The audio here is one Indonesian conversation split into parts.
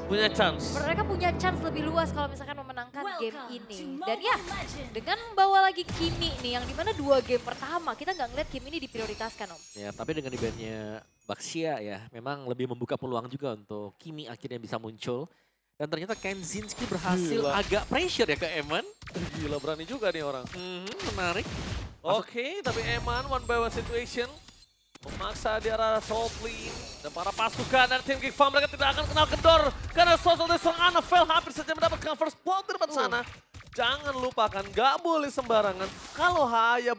Punya chance. Mereka punya chance lebih luas kalau misalkan memenangkan game ini. Dan ya, dengan membawa lagi Kimi nih, yang dimana 2 game pertama, kita nggak ngeliat Kimi ini diprioritaskan Om. Ya, tapi dengan di-bannya Baxia ya, memang lebih membuka peluang juga untuk Kimi akhirnya bisa muncul. Dan ternyata Kenzinski berhasil Gila. agak pressure ya ke Eman. Gila berani juga nih orang. Menarik. Oke, tapi Eman one by one situation. Memaksa di arah top lane. Dan para pasukan dan tim Geek Farm mereka tidak akan kenal kendor. Karena sosok dari seorang Anafel hampir saja mendapatkan first blood di depan sana. Jangan lupakan, gak boleh sembarangan. Kalau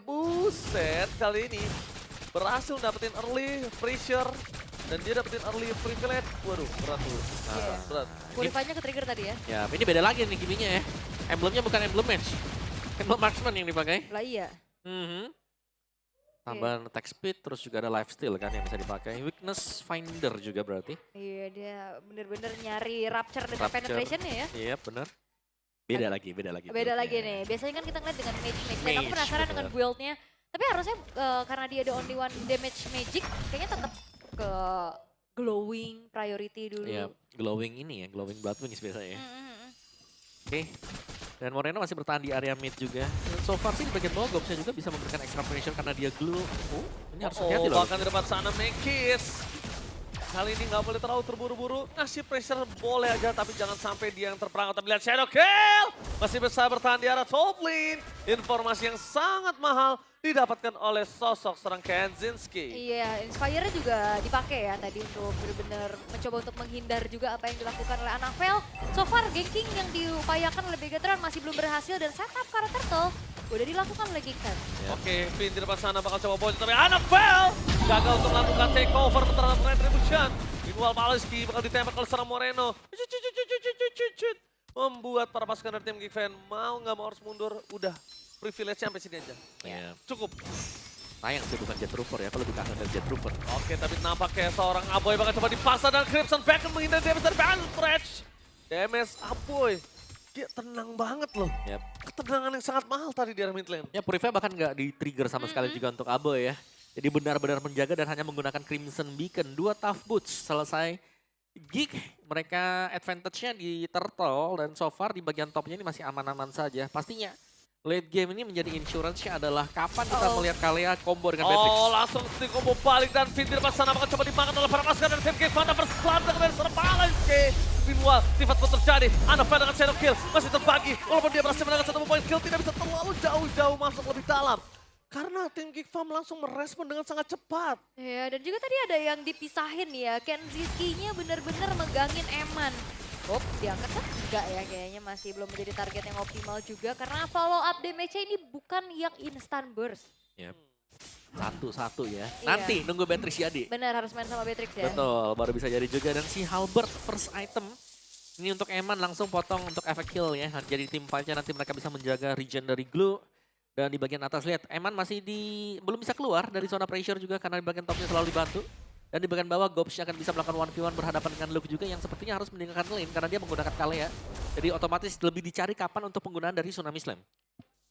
buset kali ini berhasil dapetin early pressure. Dan dia dapetin early privilege. Waduh, berat tuh. Berat. Qualify-nya ke-trigger tadi ya. Ya, ini beda lagi nih Kiminya ya. Emblemnya bukan emblem match. Emblem marksman yang dipakai. Lah iya. Tambahan attack speed, terus juga ada lifesteal kan yang bisa dipakai. Weakness finder juga berarti. Iya, dia bener-bener nyari rapture dengan penetration-nya ya. Iya, bener. Beda lagi. Beda lagi nih. Biasanya kan kita ngeliat dengan mage. Dan aku Mage, penasaran bener. dengan build-nya. Tapi harusnya karena dia ada only one damage magic, kayaknya tetap ke glowing priority dulu. Iya, glowing ini ya, glowing blood wings biasanya ya. Mm. Oke. Dan Moreno masih bertahan di area mid juga. Dan so far sih di bagian bawah Gobsnya juga bisa memberikan extra pressure karena dia glue. Ini harus hati-hati loh. Bahkan di depan sana Mekis. Kali ini nggak boleh terlalu terburu-buru. Ngasih pressure boleh aja, tapi jangan sampai dia yang terperangkap. Tapi lihat Shadow Kill. Masih bisa bertahan di arah top lane. Informasi yang sangat mahal didapatkan oleh sosok serang Kenzinski. Iya, Inspire-nya juga dipakai ya tadi untuk benar-benar mencoba untuk menghindar juga apa yang dilakukan oleh Anafel. So far, ganking yang diupayakan oleh Begatron masih belum berhasil dan setup karena Turtle udah dilakukan oleh Geektan. Oke, Finn di depan sana bakal coba bonceng, tapi Anafel gagal untuk melakukan takeover terhadap Retribution. Meanwhile, Paleski bakal ditembak oleh serang Moreno. Membuat para pasukan dari tim Geekfan mau nggak mau harus mundur. Udah, privilege sampai sini aja. Iya. Cukup. Sayang sih bukan Jet Trooper ya, kalau lebih kangen dari Jet Trooper. Oke, tapi nampaknya seorang Aboy bakal coba dipaksa dan Crimson Beacon menghindari damage dari Bandit Stretch. Damage Aboy. Dia tenang banget loh. Yep. Ketenangan yang sangat mahal tadi di area mid lane. Ya Purify bahkan nggak di-trigger sama sekali juga untuk Abo ya. Jadi benar-benar menjaga dan hanya menggunakan Crimson Beacon. 2 tough boots selesai. Geek mereka advantage-nya di Turtle dan so far di bagian topnya ini masih aman-aman saja. Pastinya late game ini menjadi insurance-nya adalah kapan kita melihat Kalea combo dengan Matrix. Oh, langsung di combo balik dan Finn di depan sana bakal coba dimakan oleh para pasukan dan Finn Geek Fanta berselamat dengan serang Paleski. Meanwhile, tifat pun terjadi. Anafel dengan shadow kill masih terbagi. Walaupun dia berhasil menangkan 1 poin kill, tidak bisa terlalu jauh-jauh masuk lebih dalam. Karena tim Geek Farm langsung merespon dengan sangat cepat. Ya, dan juga tadi ada yang dipisahin ya. Kenzinski-nya benar-benar megangin Eman. Diangkat kan? Enggak ya, kayaknya masih belum menjadi target yang optimal juga. Karena follow up damage-nya ini bukan yang instant burst. Yep. Satu-satu ya. Iya. Nanti nunggu Beatrix jadi. Benar, harus main sama Beatrix ya. Betul, baru bisa jadi juga. Dan si Halbert first item. Ini untuk Eman langsung potong untuk efek kill ya. Jadi tim fight-nya nanti mereka bisa menjaga regen dari glue. Dan di bagian atas lihat, Eman masih belum bisa keluar dari zona pressure juga karena di bagian topnya selalu dibantu. Dan di bagian bawah, Gobs akan bisa melakukan 1v1 berhadapan dengan Luke juga yang sepertinya harus meninggalkan lane karena dia menggunakan Kalea. Jadi otomatis lebih dicari kapan untuk penggunaan dari Tsunami Slam.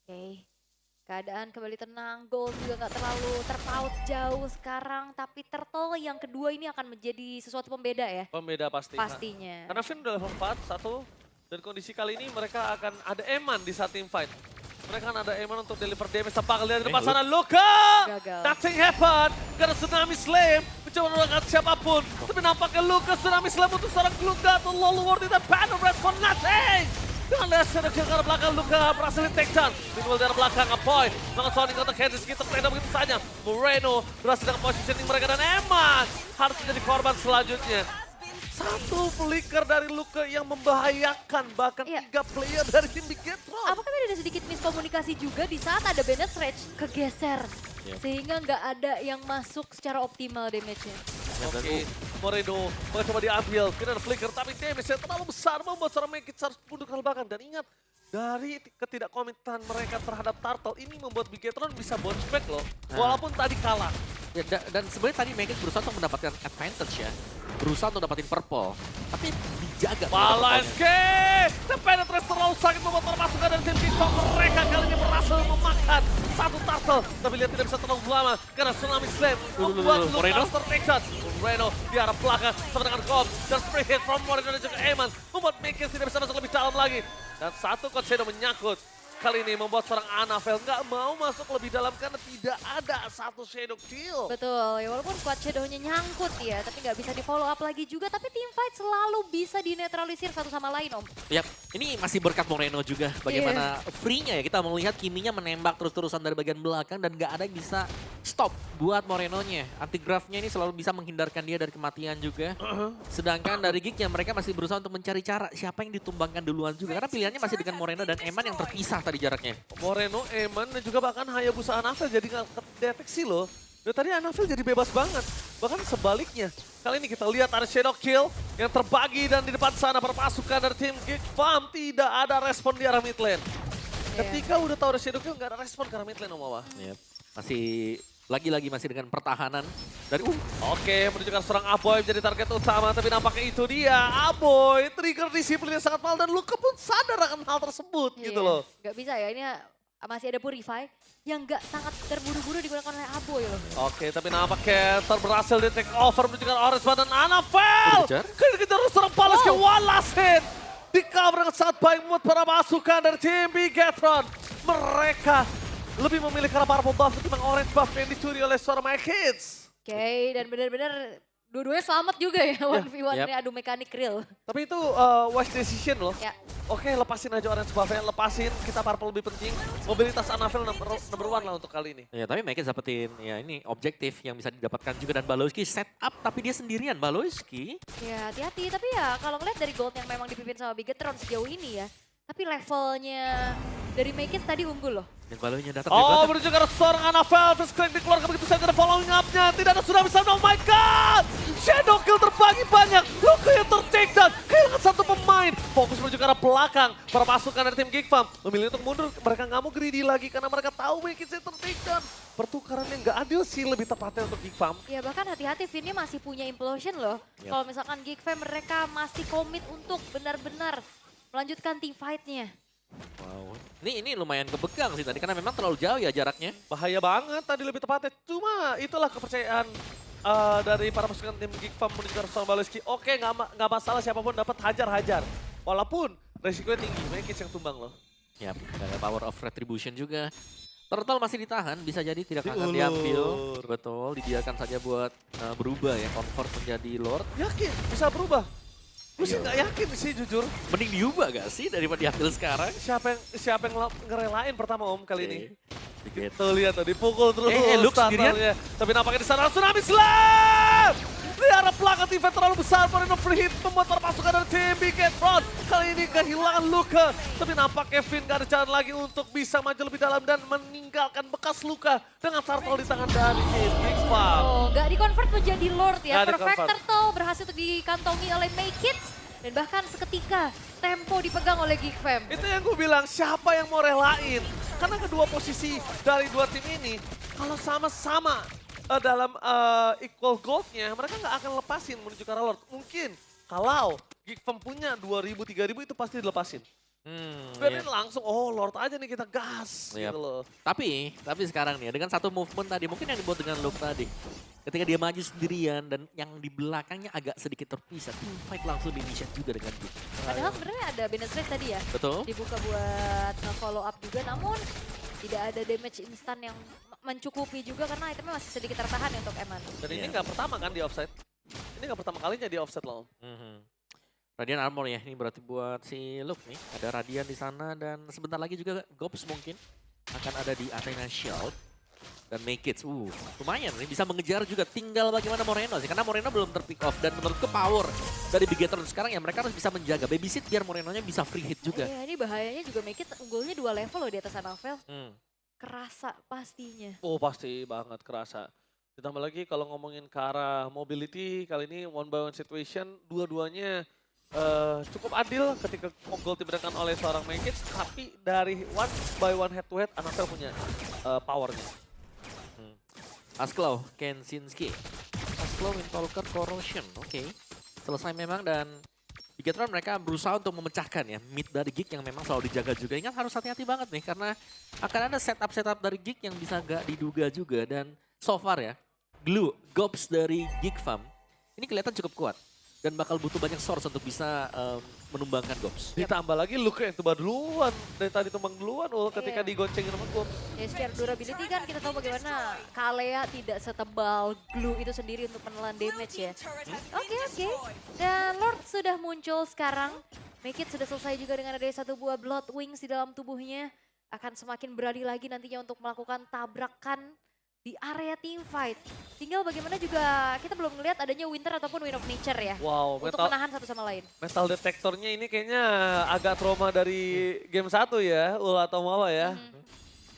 Oke. Keadaan kembali tenang, goal juga nggak terlalu terpaut jauh sekarang. Tapi Turtle yang kedua ini akan menjadi sesuatu pembeda ya. Pembeda pasti. Pastinya. Karena Finn udah level 4, 1. Dan kondisi kali ini mereka akan ada Eman di saat team fight. Mereka kan ada Eman untuk deliver damage. Tampak lihat di depan sana, Luka! Gagal. Nothing happened. Karena Tsunami Slam mencoba menolongkan siapapun. Tapi nampaknya Luka Tsunami Slam untuk seorang Glunga atau Lolo World in the Banner Red for nothing. Dengan lihat Shadow Kill ke arah belakang, Luka berhasil di take down. Tinggal dari arah belakang, Apoy. Maka soal untuk Kenzinski terpeda begitu saja. Moreno berhasil dengan positioning mereka dan Eman harus menjadi korban selanjutnya. Satu flicker dari Luka yang membahayakan bahkan 3 player dari tim Begatron. Apakah tadi ada sedikit miskomunikasi juga di saat ada Bennett Stretch kegeser. Sehingga nggak ada yang masuk secara optimal damage-nya. Oke, Moreno mencoba diambil, kira flicker tapi damage-nya terlalu besar membuat seorang Mekits harus mundur ke belakang. Dan ingat, dari ketidakkomitan mereka terhadap Turtle ini membuat Begatron bisa bounce back loh. Walaupun tadi kalah. Ya, dan sebenarnya tadi Magus berusaha untuk mendapatkan advantage ya. Berusaha untuk dapatin purple. Tapi dijaga. Malah SK! The penetrate terlalu sakit membuat permasukan dari tim Bigfam. Mereka kali ini berhasil memakan satu turtle. Tapi lihat tidak bisa terlalu lama karena Tsunami Slam membuat Moreno? Lucas tertekan. Moreno di arah belakang sama dengan Gob. Dan spray hit from Moreno dan juga Eman membuat Magus tidak bisa masuk lebih dalam lagi. Dan satu Coach Shadow menyangkut. Kali ini membuat seorang Anavel nggak mau masuk lebih dalam karena tidak ada satu Shadow kill. Betul, ya walaupun squad Shadow-nya nyangkut ya, tapi nggak bisa di follow up lagi juga. Tapi teamfight selalu bisa dinetralisir satu sama lain, Om. Yap, ini masih berkat Moreno juga. Bagaimana free-nya ya, kita melihat Kiminya menembak terus-terusan dari bagian belakang dan nggak ada yang bisa stop buat Morenonya. Anti-graph-nya ini selalu bisa menghindarkan dia dari kematian juga. Sedangkan dari Geek-nya mereka masih berusaha untuk mencari cara siapa yang ditumbangkan duluan juga. Karena pilihannya masih dengan Moreno dan Eman yang terpisah tadi jaraknya. Moreno, Eman, dan juga bahkan Hayabusa Anavel jadi nggak terdeteksi loh. Dan tadi Anavel jadi bebas banget. Bahkan sebaliknya. Kali ini kita lihat ada Shadow Kill yang terbagi dan di depan sana perpasukan dari tim Geek Farm tidak ada respon di arah mid lane. Ketika udah tahu ada Shadow Kill nggak ada respon ke arah mid lane, Om Wawa. Yep. Masih lagi-lagi masih dengan pertahanan dari Oke, menunjukkan seorang Aboy menjadi target utama, tapi nampaknya itu dia. Aboy, trigger disiplin yang sangat mahal dan Luka pun sadar akan hal tersebut gitu loh. Gak bisa ya, ini masih ada Purify yang gak sangat terburu-buru digunakan oleh Aboy loh. Oke, tapi nampaknya berhasil di take over menunjukkan Orange dan Anavel. Kejar seorang Palas ke one last hit. Di cover dengan sangat baik buat para pasukan dari tim Bigetron. Mereka lebih memilih karena purple buff ketimbang orange buff yang dicuri oleh seorang My Kids. Oke, dan benar-benar dua-duanya selamat juga ya 1v1 ini adu mekanik real. Tapi itu wise decision loh. Ya. Oke, lepasin aja orange buff-nya, lepasin, kita purple lebih penting. Mobilitas Anavel number one lah untuk kali ini. Ya, tapi Magus dapetin ya ini objektif yang bisa didapatkan juga dan Balowski set up tapi dia sendirian Balowski. Ya hati-hati, tapi ya kalau ngeliat dari gold yang memang dipimpin sama Bigetron sejauh ini ya. Tapi levelnya dari Magus tadi unggul loh. Dan Balownya datang Oh, menuju ke seorang Anavel, terus Crank dikeluarkan begitu saja, ada following up-nya. Tidak ada Tsunami Slam, oh my god! Shadow Kill terbagi banyak, Luka yang ter-take down, kehilangan satu pemain. Fokus menuju ke arah belakang, para pasukan dari tim Geek Farm memilih untuk mundur. Mereka nggak mau greedy lagi karena mereka tahu Magus yang ter-take down. Pertukaran yang nggak adil sih lebih tepatnya untuk Geek Farm. Ya bahkan hati-hati Vinnya masih punya implosion loh. Yep. Kalau misalkan Geek Fam mereka masih komit untuk benar-benar melanjutkan team fight-nya. Wow. Ini lumayan kepegang sih tadi karena memang terlalu jauh ya jaraknya. Bahaya banget tadi lebih tepatnya. Cuma itulah kepercayaan dari para pasukan tim Geek Farm menuju ke arah Balowski. Oke, nggak masalah siapapun dapat hajar-hajar. Walaupun resikonya tinggi, Magus yang tumbang loh. Ya, ada power of retribution juga. Turtle masih ditahan, bisa jadi tidak akan diambil. Betul, dibiarkan saja buat berubah ya, convert menjadi Lord. Yakin bisa berubah? Gue sih nggak yakin sih jujur. Mending diubah gak sih daripada diambil sekarang? Siapa yang ngerelain pertama Om kali ini? Gitu. Tuh lihat tuh dipukul terus. Luke sendirian. starternya. Tapi nampaknya di sana Tsunami Slam! Di arah belakang event terlalu besar, Moreno free hit membuat para pasukan dari tim Bigetron. Kali ini kehilangan Luka. Tapi nampak Kevin gak ada jalan lagi untuk bisa maju lebih dalam dan meninggalkan bekas luka dengan turtle di tangan dari tim Geek Farm. Oh, nggak di-convert menjadi Lord ya. Nggak Perfect di-convert. Turtle berhasil untuk dikantongi oleh Maykits. Dan bahkan seketika tempo dipegang oleh Geek Fam. Itu yang gue bilang, siapa yang mau relain? Karena kedua posisi dari dua tim ini, kalau sama-sama dalam equal gold-nya, mereka nggak akan lepasin menuju ke arah Lord. Mungkin kalau Geek Farm punya 2.000, 3.000 itu pasti dilepasin. Dan ini langsung, oh Lord aja nih kita gas Yap. gitu loh. Tapi sekarang nih dengan satu movement tadi, mungkin yang dibuat dengan Luke tadi. Ketika dia maju sendirian dan yang di belakangnya agak sedikit terpisah, fight langsung di-initiate juga dengan dia. Padahal sebenarnya ada Bennett Race tadi ya. Betul. Dibuka buat nge-follow up juga, namun tidak ada damage instan yang mencukupi juga karena itemnya masih sedikit tertahan ya untuk Eman. Dan ini Iya. nggak pertama kan di offside. Ini nggak pertama kalinya di offside loh. Radiant Armor ya, ini berarti buat si Luke nih. Ada Radiant di sana dan sebentar lagi juga Gops mungkin akan ada di Athena Shield. Dan Maykits, lumayan nih bisa mengejar juga. Tinggal bagaimana Moreno sih, karena Moreno belum terpick off. Dan menurutku power dari Bigetron sekarang ya mereka harus bisa menjaga babysit biar Morenonya bisa free hit juga. Iya, ini bahayanya juga Maykits unggulnya 2 level loh di atas Anavel. Kerasa pastinya. Oh pasti banget kerasa. Ditambah lagi kalau ngomongin ke arah mobility, kali ini one by one situation, dua-duanya cukup adil ketika gold diberikan oleh seorang Maykits, tapi dari one by one head to head, Anavel punya powernya. Askelaw, Kensinski. Askelaw, Windtalker, Corrosion. Oke. Selesai memang dan Bigetron mereka berusaha untuk memecahkan ya mid dari Geek yang memang selalu dijaga juga. Ingat harus hati-hati banget nih karena akan ada setup-setup dari Geek yang bisa gak diduga juga. Dan so far ya, Glue, Gobs dari Geek Farm ini kelihatan cukup kuat. Dan bakal butuh banyak source untuk bisa menumbangkan Gobs. Ditambah lagi Luka yang tumbang duluan. Dari tadi tumbang duluan ketika digoncengin sama Gobs. Ya secara durability kan kita tahu bagaimana Kalea tidak setebal Glue itu sendiri untuk menelan damage ya. Oke. Dan Lord sudah muncul sekarang. Make It sudah selesai juga dengan ada satu buah Blood Wings di dalam tubuhnya. Akan semakin berani lagi nantinya untuk melakukan tabrakan di area team fight. Tinggal bagaimana juga kita belum melihat adanya Winter ataupun Wind of Nature ya. Wow, untuk menahan satu sama lain. metal detektornya ini kayaknya agak trauma dari game 1 ya, Ul atau Mawa ya.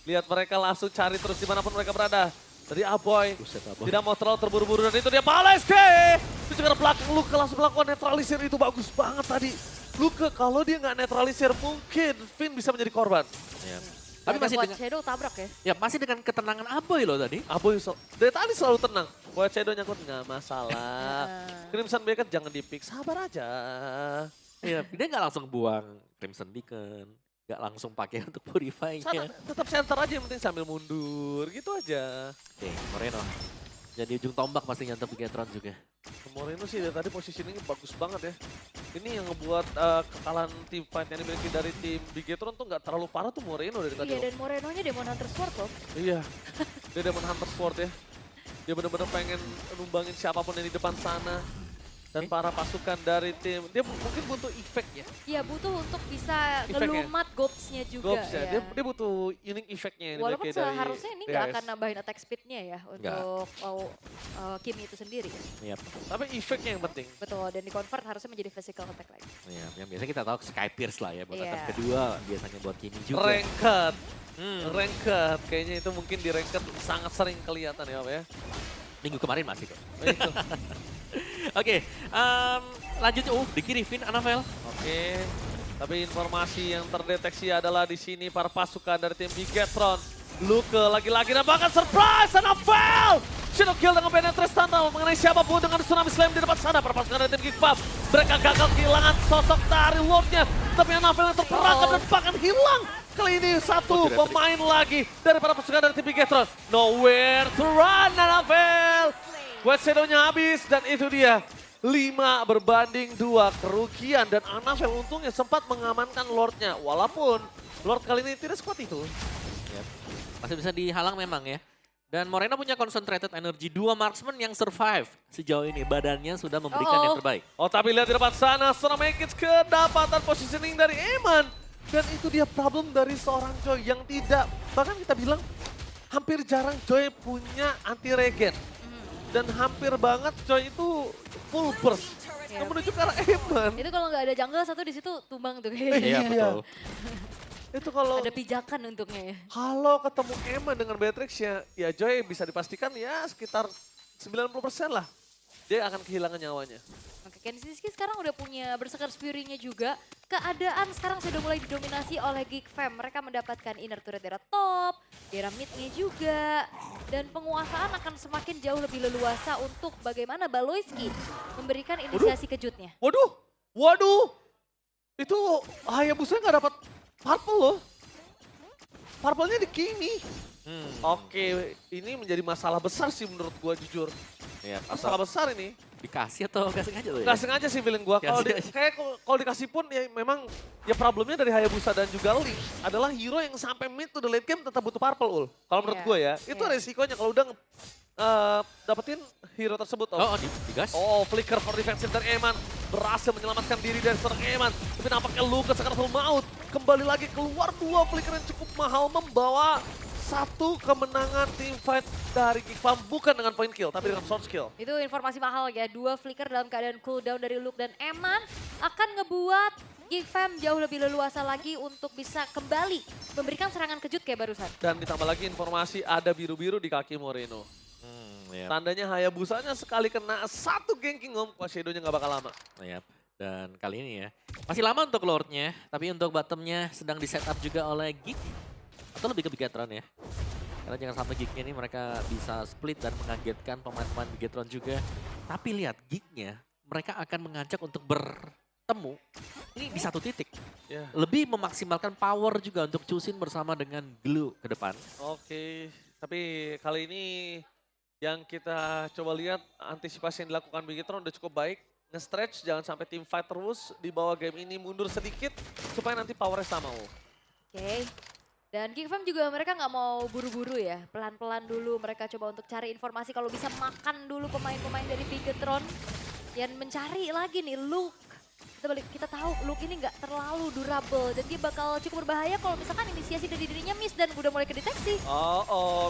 Lihat mereka langsung cari terus dimanapun mereka berada. Dari Aboy, Buset, Aboy. tidak mau terlalu terburu-buru dan itu dia Paleske. Itu juga belakang Luka langsung melakukan netralisir, itu bagus banget tadi. Luka kalau dia nggak netralisir mungkin Finn bisa menjadi korban. Ya. Tapi Ada masih White dengan, Shadow tabrak ya. ya masih dengan ketenangan Aboy loh tadi. Aboy dari tadi selalu tenang. White Shadow nyangkut nggak masalah. Nah. Crimson Beacon jangan di-pick, sabar aja. Iya, dia nggak langsung buang Crimson Beacon. Nggak langsung pakai untuk purify-nya. Tetap center aja yang penting sambil mundur, gitu aja. Oke, Moreno. Jadi ujung tombak pastinya untuk Bigetron juga. Moreno sih dari tadi positioningnya bagus banget ya. Ini yang ngebuat kekalahan tim fight yang dimiliki dari tim Bigetron tuh nggak terlalu parah tuh Moreno dari tadi. Iya dan Morenonya Demon Hunter Sword loh. Iya, dia Demon Hunter Sword ya. Dia benar-benar pengen numbangin siapapun yang di depan sana. Dan para pasukan dari tim, dia mungkin butuh efek ya. Iya butuh untuk bisa Efeknya. ngelumat Gobs-nya juga Gobs ya. ya, dia butuh unique efeknya. yang Walaupun dimiliki dari seharusnya ini nggak DRS. akan nambahin attack speed-nya ya untuk Kimi itu sendiri. Iya. Tapi efeknya yang penting. Betul, dan di-convert harusnya menjadi physical attack lagi. Iya, yang biasa kita tahu Sky Pierce lah ya buat Iya. attack kedua biasanya buat Kimi juga. Ranked. Ranked, kayaknya itu mungkin di ranked sangat sering kelihatan ya, Pak ya. Minggu kemarin masih kok. Itu. Oke, lanjutnya di kiri Finn, Anavel. Oke, tapi informasi yang terdeteksi adalah di sini para pasukan dari tim Bigetron. Luka lagi-lagi dan bahkan surprise Anavel! Shadow kill dengan penetrate tunnel mengenai siapapun dengan Tsunami Slam di depan sana. Para pasukan dari tim Geekfam. Mereka gagal kehilangan sosok dari Lordnya. Tapi Anavel yang terperangkap dan bahkan hilang. Kali ini satu pemain lagi dari para pasukan dari tim Bigetron. Nowhere to run Anavel! White Shadow-nya habis dan itu dia 5 berbanding 2 kerugian dan Anavel untungnya sempat mengamankan Lord-nya walaupun Lord kali ini tidak sekuat itu. Yep. Masih bisa dihalang memang ya. Dan Moreno punya concentrated energy, 2 marksman yang survive sejauh ini. Badannya sudah memberikan yang terbaik. Oh tapi lihat di depan sana, Storm Make It kedapatan positioning dari Eman. Dan itu dia problem dari seorang Joy yang tidak, bahkan kita bilang hampir jarang Joy punya anti-regen. Dan hampir banget Joy itu full burst. Iya. Menuju ke arah Eman. Itu kalau nggak ada jungle satu di situ tumbang tuh kayaknya. Iya, betul. Itu kalau Ada pijakan untungnya ya. kalau ketemu Eman dengan Beatrix ya Joy bisa dipastikan ya sekitar 90% lah. Dia akan kehilangan nyawanya. Oke, Kensinski sekarang udah punya Berserker Fury-nya juga. Keadaan sekarang sudah mulai didominasi oleh Geek Fam. Mereka mendapatkan inner turret daerah top, daerah mid-nya juga. Dan penguasaan akan semakin jauh lebih leluasa untuk bagaimana Baloyski memberikan inisiasi kejutnya. Waduh. Itu Hayabusa nggak dapat purple loh. Purple-nya di Kimi. Oke, ini menjadi masalah besar sih menurut gua jujur. Iya, Masalah besar ini. dikasih atau gak sengaja tuh ya? Gak sengaja sih feeling gua. Kalau Kasih aja. kayak kalau dikasih pun ya memang ya problemnya dari Hayabusa dan juga Link adalah hero yang sampai mid to the late game tetap butuh purple ul. Kalau menurut Iya, gua ya, itu iya. resikonya kalau udah dapetin hero tersebut. Digas. Oh, flicker for defensive dari Eman. Berhasil menyelamatkan diri dari seorang Eman. Tapi nampaknya Lucas sekarang full maut. Kembali lagi keluar 2 flicker yang cukup mahal membawa 1 kemenangan team fight dari Geek Farm. Bukan dengan point kill, tapi dengan source kill. Itu informasi mahal ya, 2 flicker dalam keadaan cooldown dari Luke dan Eman akan ngebuat Geek Fam jauh lebih leluasa lagi untuk bisa kembali memberikan serangan kejut kayak barusan. Dan ditambah lagi informasi ada biru-biru di kaki Moreno. Yep. Tandanya Hayabusanya sekali kena 1 ganking om, Shadow-nya gak bakal lama. Yep. Dan kali ini ya, masih lama untuk Lordnya, tapi untuk bottomnya sedang di setup juga oleh Geek. Atau lebih ke Bigetron ya. Karena jangan sampai gignya ini mereka bisa split dan mengagetkan pemain-pemain Bigetron juga. Tapi lihat gignya, mereka akan mengajak untuk bertemu ini di satu titik. Ya. Lebih memaksimalkan power juga untuk Chusin bersama dengan Glue ke depan. Oke, tapi kali ini yang kita coba lihat antisipasi yang dilakukan Bigetron udah cukup baik. Nge-stretch, jangan sampai team fight terus di bawah game ini mundur sedikit supaya nanti powernya sama. Oke. Dan Geekfam juga mereka nggak mau buru-buru ya. Pelan-pelan dulu mereka coba untuk cari informasi kalau bisa makan dulu pemain-pemain dari Bigetron. Dan mencari lagi nih Luke. Kita tahu Luke ini nggak terlalu durable dan dia bakal cukup berbahaya kalau misalkan inisiasi dari dirinya miss dan udah mulai kedeteksi.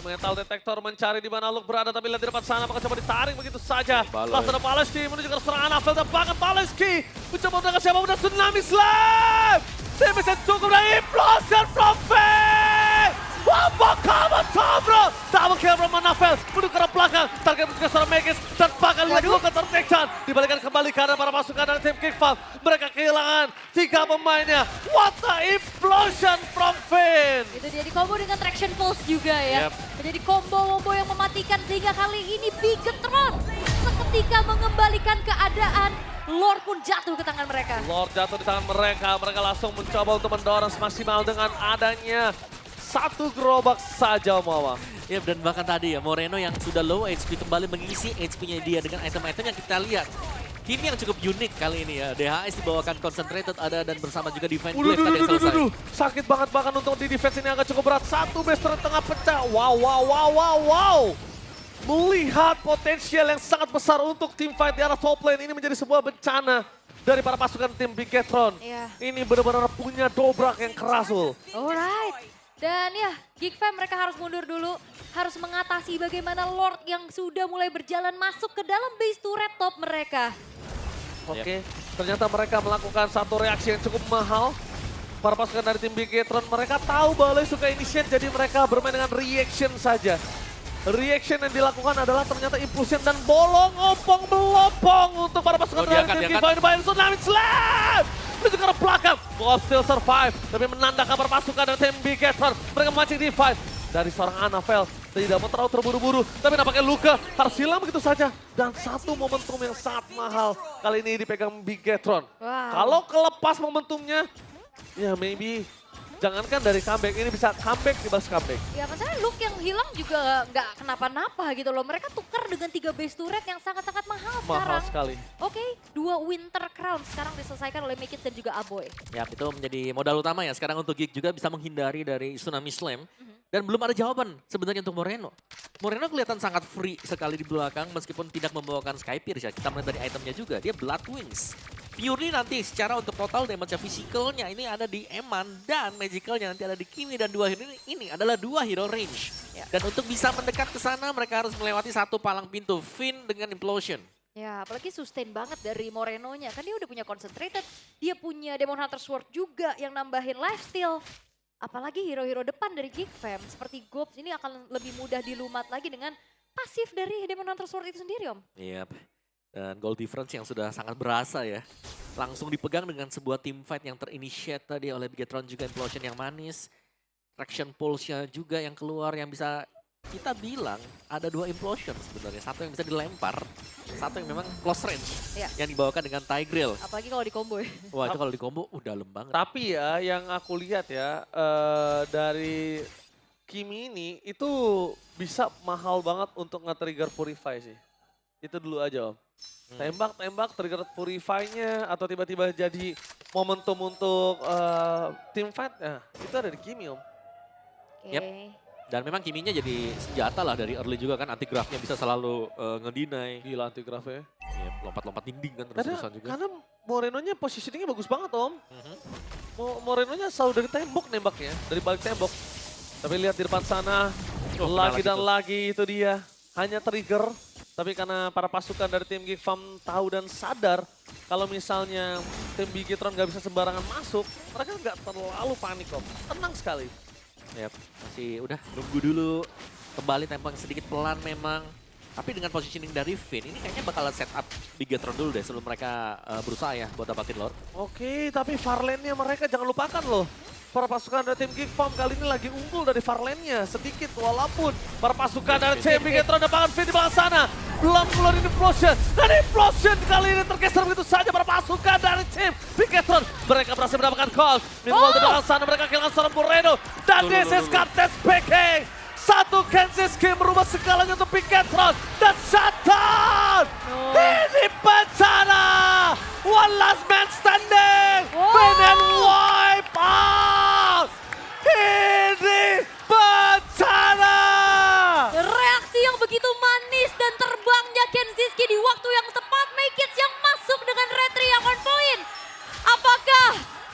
Mental detektor mencari di mana Luke berada, tapi lihat di depan sana apakah coba ditarik begitu saja. Langsung ada Paleski menuju ke serangan Anafel dan bahkan Paleski mencoba untuk siapa udah Tsunami Slam. Damage yang cukup dan implosion from Fate. Apakah bro? Double kill from Anafel menuju ke arah belakang. Target menuju ke seorang Magus dan bahkan lihat Luke tertekan. Dibalikan kembali karena para pasukan dari tim Geekfam. Mereka kehilangan 3 pemainnya. What the implosion from Fate. Itu dia di combo dengan Traction Pulse juga ya. Menjadi combo-combo yang mematikan sehingga kali ini Bigetron seketika mengembalikan keadaan. Lord pun jatuh ke tangan mereka. Lord jatuh di tangan mereka. Mereka langsung mencoba untuk mendorong semaksimal dengan adanya 1 gerobak saja Mawa. Ya dan bahkan tadi ya Moreno yang sudah low HP kembali mengisi HP-nya dia dengan item-item yang kita lihat. Tim yang cukup unik kali ini ya. DHS dibawakan Concentrated ada dan bersama juga Divine Glaive tadi yang selesai. Sakit banget bahkan untuk di defense ini agak cukup berat. 1 base turret tengah pecah. Wow. Melihat potensial yang sangat besar untuk tim fight di arah top lane ini menjadi sebuah bencana dari para pasukan tim Bigetron. Ini benar-benar punya dobrak yang keras Ul. Alright. Dan ya, Geekfam mereka harus mundur dulu. Harus mengatasi bagaimana Lord yang sudah mulai berjalan masuk ke dalam base turret top mereka. Oke, ternyata mereka melakukan satu reaksi yang cukup mahal. Para pasukan dari tim Bigetron mereka tahu bahwa suka initiate jadi mereka bermain dengan reaction saja. Reaction yang dilakukan adalah ternyata impulsion dan bolong opong melopong untuk para pasukan dari tim Geekfam. Ini Tsunami Slam! Menuju ke arah belakang. Ghost still survive. Tapi menandakan para pasukan dari tim Bigetron. Mereka memancing Divine. Dari seorang Anafel. Tidak mau terlalu terburu-buru. Tapi nampaknya Luka harus hilang begitu saja. Dan satu momentum yang sangat mahal. Kali ini dipegang Bigetron. Kalau kelepas momentumnya. Ya maybe. Jangankan dari comeback, ini bisa comeback dibalas comeback. Ya masalahnya Luke yang hilang juga nggak kenapa-napa gitu loh. Mereka tukar dengan 3 base turret yang sangat-sangat mahal sekarang. Mahal sekali. Oke, 2 Winter Crown sekarang diselesaikan oleh Mikit dan juga Aboy. Ya itu menjadi modal utama ya sekarang untuk Geek juga bisa menghindari dari Tsunami Slam. Dan belum ada jawaban sebenarnya untuk Moreno. Moreno kelihatan sangat free sekali di belakang meskipun tidak membawakan Sky Pierce ya. Kita melihat dari itemnya juga, dia Blood Wings. Purely nanti secara untuk total damage physicalnya ini ada di Eman dan magicalnya nanti ada di Kimi dan 2 hero ini adalah 2 hero range. Dan untuk bisa mendekat ke sana mereka harus melewati 1 palang pintu, Finn dengan Implosion. Ya apalagi sustain banget dari Morenonya, kan dia udah punya Concentrated, dia punya Demon Hunter Sword juga yang nambahin lifesteal. Apalagi hero-hero depan dari Geekfam seperti Gobs ini akan lebih mudah dilumat lagi dengan pasif dari Demon Hunter Sword itu sendiri Om. Yap. Dan goal difference yang sudah sangat berasa ya. Langsung dipegang dengan sebuah team fight yang terinitiate tadi oleh Bigetron juga Implosion yang manis. Traction Pulse-nya juga yang keluar yang bisa kita bilang ada 2 Implosion sebenarnya. Satu yang bisa dilempar, satu yang memang close range. Yang dibawakan dengan Tigreal. Apalagi kalau di combo ya. Wah itu kalau di combo dalam banget. Tapi ya yang aku lihat ya dari Kimi ini itu bisa mahal banget untuk nge-trigger Purify sih. Itu dulu aja Om. Tembak-tembak, trigger Purify-nya atau tiba-tiba jadi momentum untuk team fight. Nah, itu ada di Kimi Om. Oke. Dan memang Kiminya jadi senjata lah dari early juga kan. Anti-graph-nya bisa selalu ngedinai. Gila anti-graph-nya. Ya, lompat-lompat dinding kan terus-terusan juga. Karena Morenonya positioningnya bagus banget Om. Morenonya selalu dari tembok nembaknya, dari balik tembok. Tapi lihat di depan sana, lagi dan lagi itu dia. Hanya trigger. Tapi karena para pasukan dari tim Geekfam tahu dan sadar kalau misalnya tim Bigetron nggak bisa sembarangan masuk, mereka nggak terlalu panik Om. Tenang sekali. Yap, masih udah nunggu dulu. Kembali tempo yang sedikit pelan memang. Tapi dengan positioning dari Finn, ini kayaknya bakal setup Bigetron dulu deh sebelum mereka berusaha ya buat dapatin Lord. Oke, tapi Farlane-nya mereka jangan lupakan loh. Para pasukan dari tim Geek Farm kali ini lagi unggul dari Farlane-nya sedikit. Walaupun para pasukan dari tim Bigetron dapat Finn di belakang sana. Belum keluar Implosion. Dan Implosion kali ini tergeser begitu saja para pasukan dari tim Bigetron. Mereka berhasil mendapatkan call. Meanwhile di belakang sana mereka kehilangan seorang Moreno. Dan this is Captain speaking. Satu Kenziski merubah segalanya untuk Bigetron. Dan shutdown. Ini bencana. One last man standing. Finn and wipe out. Ini bencana. Reaksi yang begitu manis dan terbangnya Kenziski di waktu yang tepat. Make yang masuk dengan retry yang on point. Apakah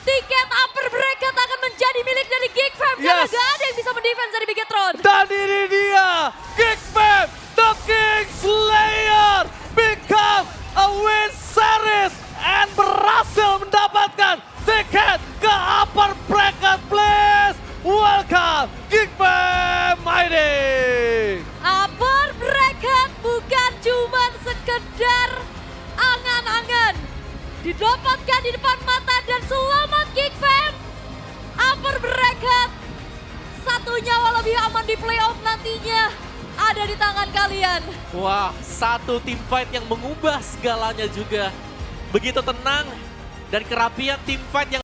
tiket upper bracket akan menjadi milik dari Geek Fam? Karena Yes. gak ada yang bisa mendefense dari Bigetron. Dan ini dia. Geek Fam, the King Slayer become a win series and berhasil mendapatkan tiket ke upper bracket, please. Welcome Geek Fam Mighty. Upper bracket bukan cuma sekedar angan-angan. Didapatkan di depan mata dan selamat Geek Fam. Upper bracket. Satu nyawa lebih aman di playoff nantinya ada di tangan kalian. Wah, satu team fight yang mengubah segalanya juga. Begitu tenang dan kerapian team fight yang